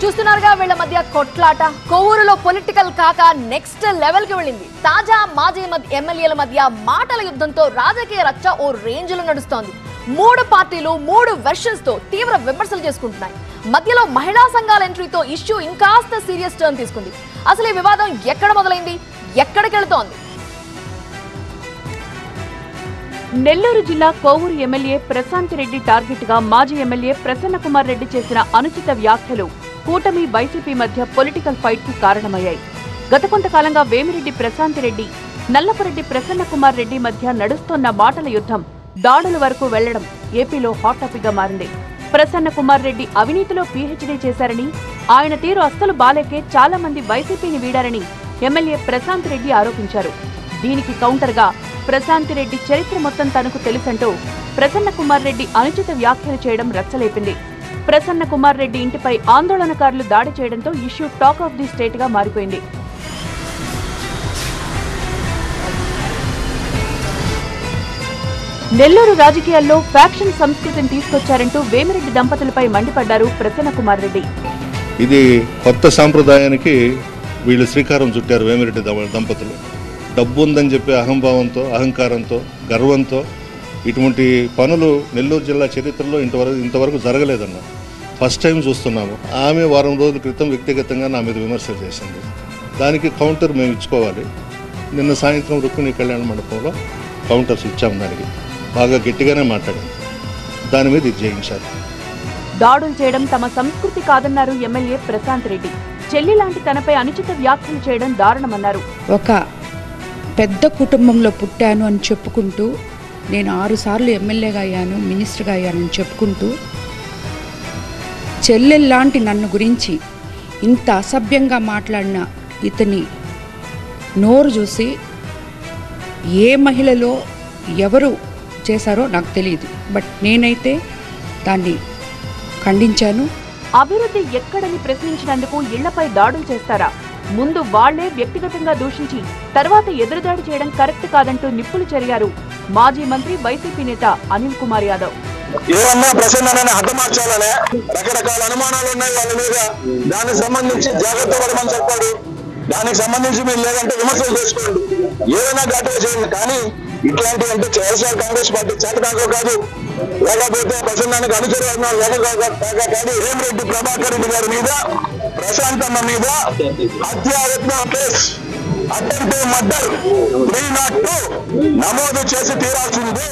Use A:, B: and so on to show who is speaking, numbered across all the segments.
A: చూస్తున్నారుగా వీళ్ళ మధ్య కొట్లాట కొవ్వూరులో పొలిటికల్ కాక నెక్స్ట్ లెవెల్ కి వెళ్ళింది. తాజా మాజీ ఎమ్మెల్యేల మధ్య మాటల యుద్ధంతో రాజకీయ రచ్చ ఓ రేంజ్ లో నడుస్తోంది. మూడు పార్టీలు మూడు వెర్షన్స్ తో తీవ్ర విమర్శలు చేసుకుంటున్నాయి. మధ్యలో మహిళా సంఘాల ఎంట్రీతో ఇష్యూ ఇంకాస్త సీరియస్ టర్న్ తీసుకుంది. అసలు ఈ వివాదం ఎక్కడ మొదలైంది, ఎక్కడికి వెళుతోంది?
B: నెల్లూరు జిల్లా కోవూరు ఎమ్మెల్యే ప్రశాంత్ రెడ్డి టార్గెట్ గా మాజీ ఎమ్మెల్యే ప్రసన్న కుమార్ రెడ్డి చేసిన అనుచిత వ్యాఖ్యలు కూటమి వైసీపీ మధ్య పొలిటికల్ ఫైట్ కు కారణమయ్యాయి. గత కొంతకాలంగా వేమిరెడ్డి ప్రశాంత్ రెడ్డి, నల్లపురెడ్డి ప్రసన్న కుమార్ రెడ్డి మధ్య నడుస్తున్న మాటల యుద్ధం దాడుల వరకు వెళ్లడం ఏపీలో హాట్ టాపిక్ గా మారింది. ప్రసన్న కుమార్ రెడ్డి అవినీతిలో పీహెచ్డీ చేశారని, ఆయన తీరు అస్సలు బాలేకే చాలా మంది వైసీపీని వీడారని ఎమ్మెల్యే ప్రశాంత్ రెడ్డి ఆరోపించారు. దీనికి కౌంటర్ గా ప్రశాంత్ రెడ్డి చరిత్ర మొత్తం తనకు తెలుసంటూ ప్రసన్న కుమార్ రెడ్డి అనుచిత వ్యాఖ్యలు చేయడం రచ్చలేపింది. ప్రసన్న కుమార్ రెడ్డి ఇంటిపై ఆందోళనకారులు దాడి చేయడంతో issue talk of the state గా మారిపోయింది. నెల్లూరు రాజకీయాల్లో ఫ్యాక్షన్ సంస్కృతిని తీసుకొచ్చారంటూ వేమిరెడ్డి దంపతులపై మండిపడ్డారు ప్రసన్న కుమార్ రెడ్డి.
C: ఇది కొత్త సాంప్రదాయానికి వీళ్ళు శ్రీకారం చుట్టారు. వేమిరెడ్డి దంపతులు డబ్బు ఉందని చెప్పి అహంభావంతో, అహంకారంతో, గర్వంతో ఇటువంటి పనులు నెల్లూరు జిల్లా చరిత్రలో ఇంతవరకు జరగలేదన్న ఫస్ట్ టైం చూస్తున్నాము. ఆమె వారం రోజుల క్రితం వ్యక్తిగతంగా నా మీద విమర్శలు చేసింది. దానికి కౌంటర్ మేము ఇచ్చుకోవాలి. నిన్న సాయంత్రం రుక్మిణి కళ్యాణ మండపంలో కౌంటర్స్ ఇచ్చాము. దానికి బాగా గట్టిగానే మాట్లాడాము. దాని మీద ఇది జయించారు.
B: దాడులు చేయడం తమ సంస్కృతి కాదన్నారు ఎమ్మెల్యే ప్రశాంత్ రెడ్డి. చెల్లి లాంటి తనపై అనుచిత వ్యాఖ్యలు చేయడం దారుణమన్నారు.
D: ఒక పెద్ద కుటుంబంలో పుట్టాను అని చెప్పుకుంటూ, నేను 6 సార్లు ఎమ్మెల్యేగా అయ్యాను, మినిస్టర్గా అయ్యానని చెప్పుకుంటూ, చెల్లెల్లాంటి నన్ను గురించి ఇంత అసభ్యంగా మాట్లాడిన ఇతని నోరు చూసి ఏ మహిళలో ఎవరు చేశారో నాకు తెలియదు. బట్ నేనైతే దాన్ని ఖండించాను.
B: అభివృద్ధి ఎక్కడని ప్రశ్నించినందుకు ఇళ్లపై దాడులు చేస్తారా? ముందు వాళ్లే వ్యక్తిగతంగా దూషించి తర్వాత ఎదురుదాడి చేయడం కరెక్ట్ కాదంటూ నిప్పులు చెరిగారు మాజీ మంత్రి వైసీపీ నేత అనిల్ కుమార్ యాదవ్.
E: ఏమన్నా ప్రసన్నని హతమార్చాలనే రకరకాల అనుమానాలు ఉన్నాయి వాళ్ళ మీద. దానికి సంబంధించి జాగ్రత్త పడమని చెప్పాడు. దానికి సంబంధించి మీరు లేదంటే విమర్శలు చేసుకోండి, ఏదైనా ఘాటుగా చేయండి. కానీ ఇట్లాంటి అంటే వైఎస్ఆర్ కాంగ్రెస్ పార్టీ చేతకాకో కాదు, లేకపోతే ప్రసన్నానికి అనుచరులు కానీ వేమిరెడ్డి ప్రభాకర్ రెడ్డి గారి మీద, ప్రశాంతమ్మ మీద హత్యాయత్న కేసు, అటెంప్ట్ మర్డర్ 302 నమోదు చేసి తీరాల్సిందే.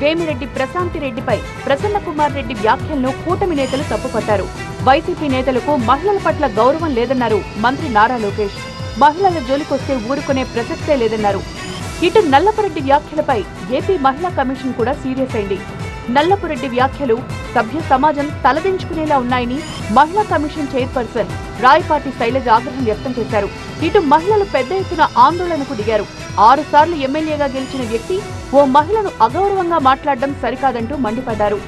B: వేమిరెడ్డి ప్రశాంతి రెడ్డిపై ప్రసన్న కుమార్ రెడ్డి వ్యాఖ్యలను కూటమి నేతలు తప్పుపట్టారు. వైసీపీ నేతలకు మహిళల పట్ల గౌరవం లేదన్నారు మంత్రి నారా లోకేష్. మహిళల జోలికొస్తే ఊరుకునే ప్రసక్తే లేదన్నారు. ఇటు నల్లపురెడ్డి వ్యాఖ్యలపై ఏపీ మహిళా కమిషన్ కూడా సీరియస్ అయింది. నల్లపురెడ్డి వ్యాఖ్యలు సభ్య సమాజం తలదించుకునేలా ఉన్నాయని మహిళా కమిషన్ చైర్పర్సన్ రాయపాటి శైలజ ఆగ్రహం వ్యక్తం చేశారు. ఇటు మహిళలు పెద్ద ఎత్తున ఆందోళనకు దిగారు. 6 సార్లు ఎమ్మెల్యేగా గెలిచిన వ్యక్తి ఓ మహిళను అగౌరవంగా మాట్లాడడం సరికాదంటూ మండిపడ్డారు.